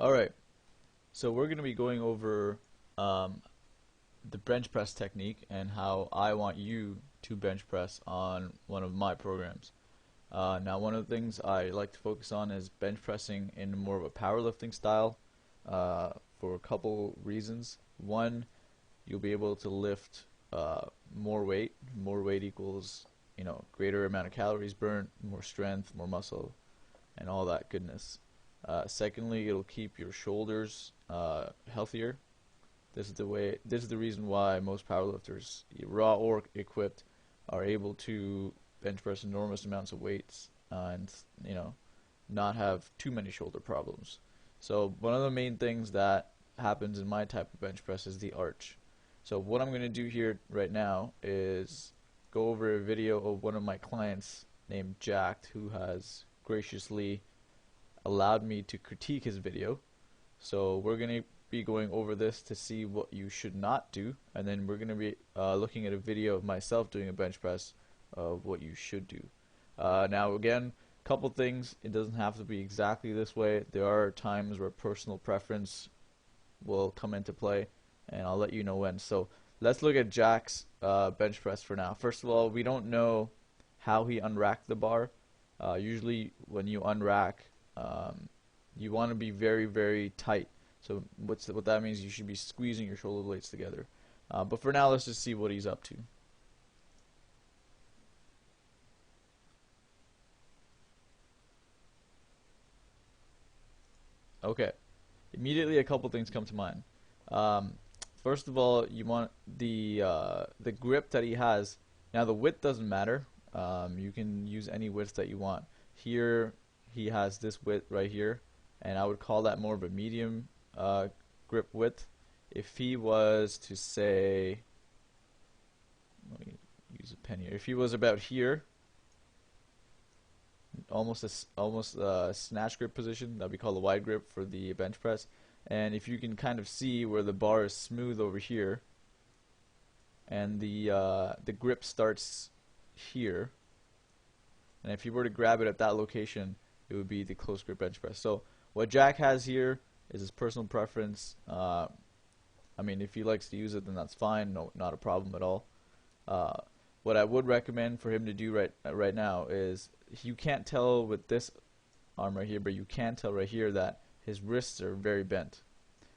Alright, so we're going to be going over um, the bench press technique and how I want you to bench press on one of my programs. Now, one of the things I like to focus on is bench pressing in more of a powerlifting style for a couple reasons. One, you'll be able to lift more weight. More weight equals, greater amount of calories burnt, more strength, more muscle, and all that goodness. Secondly, it'll keep your shoulders healthier. This is the reason why most powerlifters, raw or equipped, are able to bench press enormous amounts of weights and not have too many shoulder problems. So one of the main things that happens in my type of bench press is the arch. So what I'm going to do here right now is go over a video of one of my clients named Jacked, who has graciously allowed me to critique his video. So we're going to be going over this to see what you should not do, and then we're going to be looking at a video of myself doing a bench press of what you should do. Now again, couple things, it doesn't have to be exactly this way. There are times where personal preference will come into play, and I'll let you know when. So let's look at Jack's bench press for now. First of all, we don't know how he unracked the bar. Usually when you unrack, you want to be very, very tight. So what that means, you should be squeezing your shoulder blades together. But for now, let's just see what he's up to. Okay, immediately a couple things come to mind. Um, First of all, you want the grip that he has. Now the width doesn't matter. You can use any width that you want. Here he has this width right here, and I would call that more of a medium grip width. If he was to say, let me use a pen here. If he was about here, almost a snatch grip position, that we call a wide grip for the bench press. And if you can kind of see where the bar is smooth over here, and the grip starts here, and if you were to grab it at that location, it would be the close grip bench press. So what Jack has here is his personal preference. I mean, if he likes to use it, then that's fine. No, not a problem at all. What I would recommend for him to do right now is, you can't tell with this arm right here, but you can tell right here that his wrists are very bent.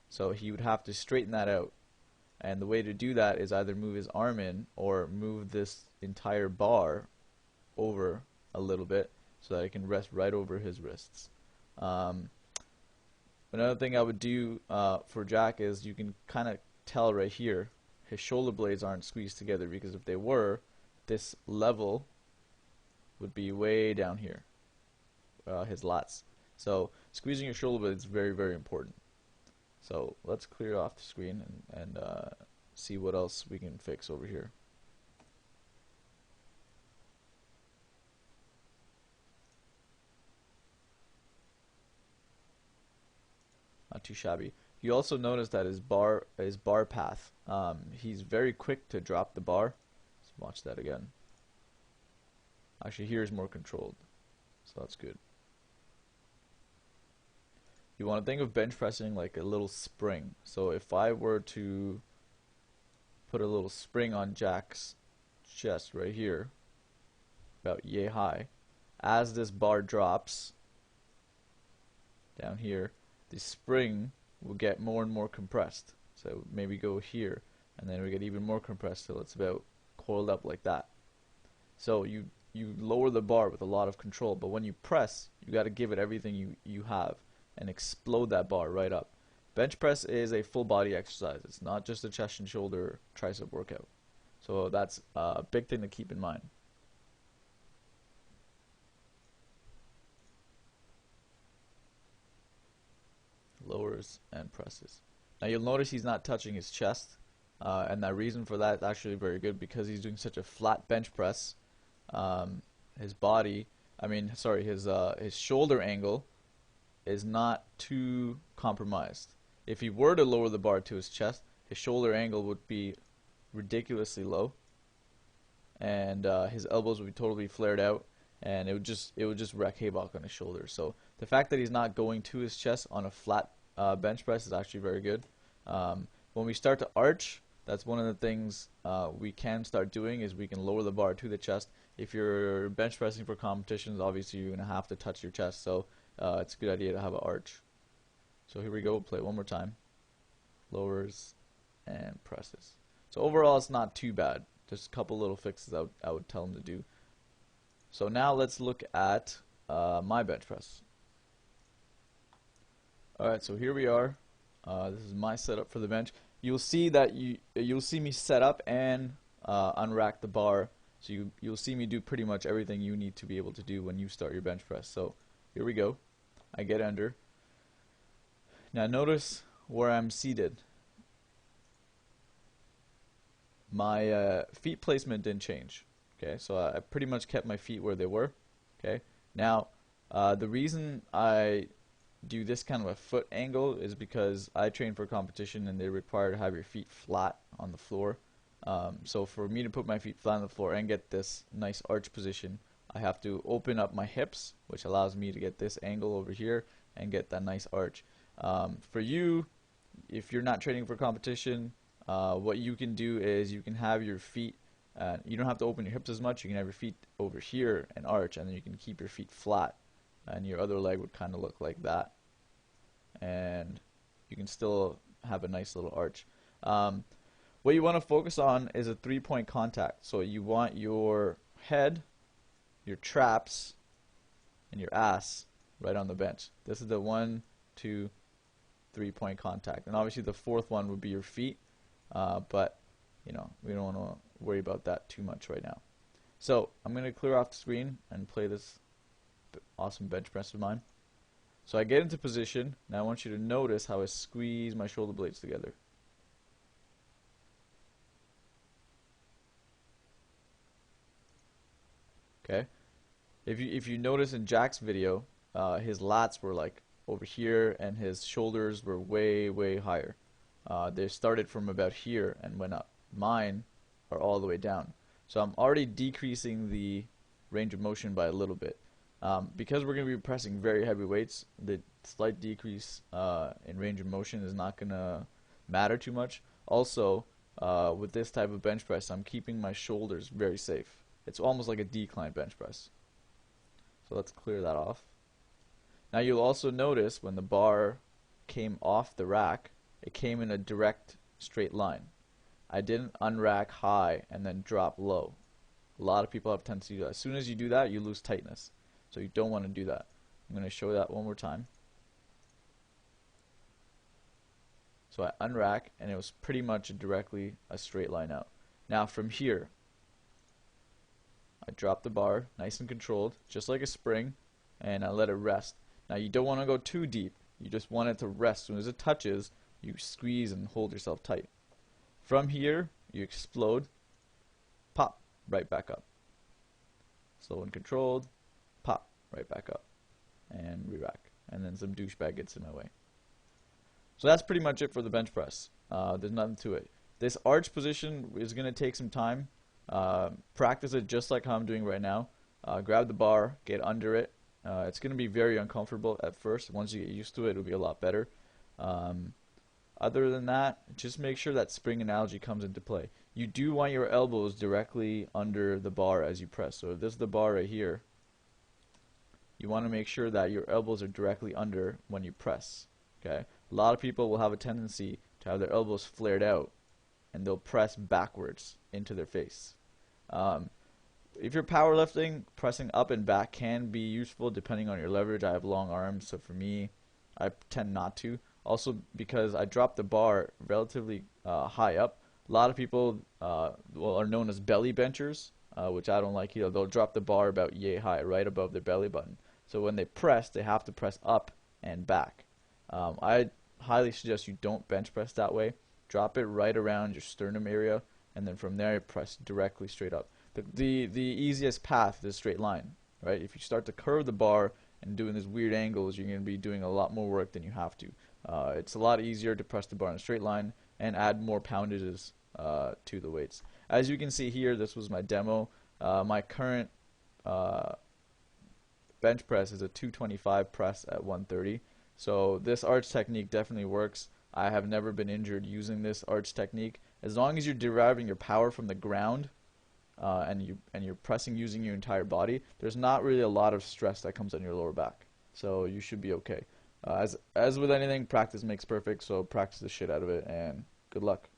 So he would have to straighten that out. And the way to do that is either move his arm in or move this entire bar over a little bit so that it can rest right over his wrists. Another thing I would do for Jack is, you can kind of tell right here his shoulder blades aren't squeezed together, because if they were, this level would be way down here, his lats. So squeezing your shoulder blades is very, very important. So let's clear off the screen and see what else we can fix over here. Not too shabby. You also notice that his bar path, he's very quick to drop the bar. Let's watch that again. Actually, here is more controlled, so that's good. You want to think of bench pressing like a little spring. So if I were to put a little spring on Jack's chest right here, about yay high, as this bar drops down here, the spring will get more and more compressed. So maybe go here, and then we get even more compressed till it's about coiled up like that. So you lower the bar with a lot of control, but when you press, you got to give it everything you have and explode that bar right up. Bench press is a full body exercise. It's not just a chest and shoulder tricep workout. So that's a big thing to keep in mind. Lowers and presses. Now you'll notice he's not touching his chest, and that reason for that is actually very good, because he's doing such a flat bench press. His body, his shoulder angle is not too compromised. If he were to lower the bar to his chest, his shoulder angle would be ridiculously low, and his elbows would be totally flared out, and it would just wreak havoc on his shoulders. So the fact that he's not going to his chest on a flat bench press is actually very good. When we start to arch, that's one of the things we can start doing, is we can lower the bar to the chest. If you're bench pressing for competitions, obviously you're going to have to touch your chest, so it's a good idea to have an arch. So here we go, we'll play it one more time. Lowers and presses. So overall it's not too bad. Just a couple little fixes I would tell them to do. So now let's look at my bench press. Alright, so here we are. This is my setup for the bench. You'll see that you'll see me set up and unrack the bar. So you'll see me do pretty much everything you need to be able to do when you start your bench press. So here we go. I get under. Now notice where I'm seated. My feet placement didn't change. Okay, so I pretty much kept my feet where they were. Okay, now the reason I do this kind of a foot angle is because I train for competition and they require to have your feet flat on the floor. So for me to put my feet flat on the floor and get this nice arch position, I have to open up my hips, which allows me to get this angle over here and get that nice arch. For you, if you're not training for competition, what you can do is you can have your feet, you don't have to open your hips as much, you can have your feet over here and arch, and then you can keep your feet flat, and your other leg would kind of look like that, and you can still have a nice little arch. What you want to focus on is a 3-point contact. So you want your head, your traps, and your ass right on the bench. This is the 1, 2, 3-point contact, and obviously the fourth one would be your feet, but you know, we don't want to worry about that too much right now. So I'm going to clear off the screen and play this awesome bench press of mine. So I get into position. Now I want you to notice how I squeeze my shoulder blades together. Okay. If you notice in Jack's video, his lats were like over here and his shoulders were way higher. They started from about here and went up. Mine are all the way down. So I'm already decreasing the range of motion by a little bit. Because we're going to be pressing very heavy weights, the slight decrease in range of motion is not going to matter too much. Also, with this type of bench press, I'm keeping my shoulders very safe. It's almost like a decline bench press. So let's clear that off. Now you'll also notice when the bar came off the rack, it came in a direct straight line. I didn't unrack high and then drop low. A lot of people have a tendency to do that. As soon as you do that, you lose tightness. So you don't want to do that. I'm going to show that one more time. So I unrack and it was pretty much directly a straight line out. Now from here, I drop the bar nice and controlled, just like a spring, and I let it rest. Now you don't want to go too deep. You just want it to rest. As soon as it touches, you squeeze and hold yourself tight. From here, you explode, pop, right back up. Slow and controlled, pop, right back up, and re-rack. And then some douchebag gets in my way. So that's pretty much it for the bench press. There's nothing to it. This arch position is going to take some time. Practice it just like how I'm doing right now. Grab the bar, get under it. It's going to be very uncomfortable at first. Once you get used to it, it'll be a lot better. Other than that, just make sure that spring analogy comes into play. You do want your elbows directly under the bar as you press. So if this is the bar right here, you want to make sure that your elbows are directly under when you press. Okay? A lot of people will have a tendency to have their elbows flared out and they'll press backwards into their face. If you're powerlifting, pressing up and back can be useful depending on your leverage. I have long arms, so for me, I tend not to. Also because I drop the bar relatively high up. A lot of people are known as belly benchers, which I don't like either. They'll drop the bar about yay high, right above their belly button. So when they press, they have to press up and back. I highly suggest you don't bench press that way. Drop it right around your sternum area, and then from there press directly straight up. The easiest path is a straight line, right? If you start to curve the bar and doing these weird angles, you're going to be doing a lot more work than you have to. It's a lot easier to press the bar in a straight line and add more poundages to the weights. As you can see here, this was my demo. My current bench press is a 225 press at 130. So this arch technique definitely works. I have never been injured using this arch technique. As long as you're deriving your power from the ground, and you're pressing using your entire body, there's not really a lot of stress that comes on your lower back. So you should be okay. As with anything, practice makes perfect. So practice the shit out of it, and good luck.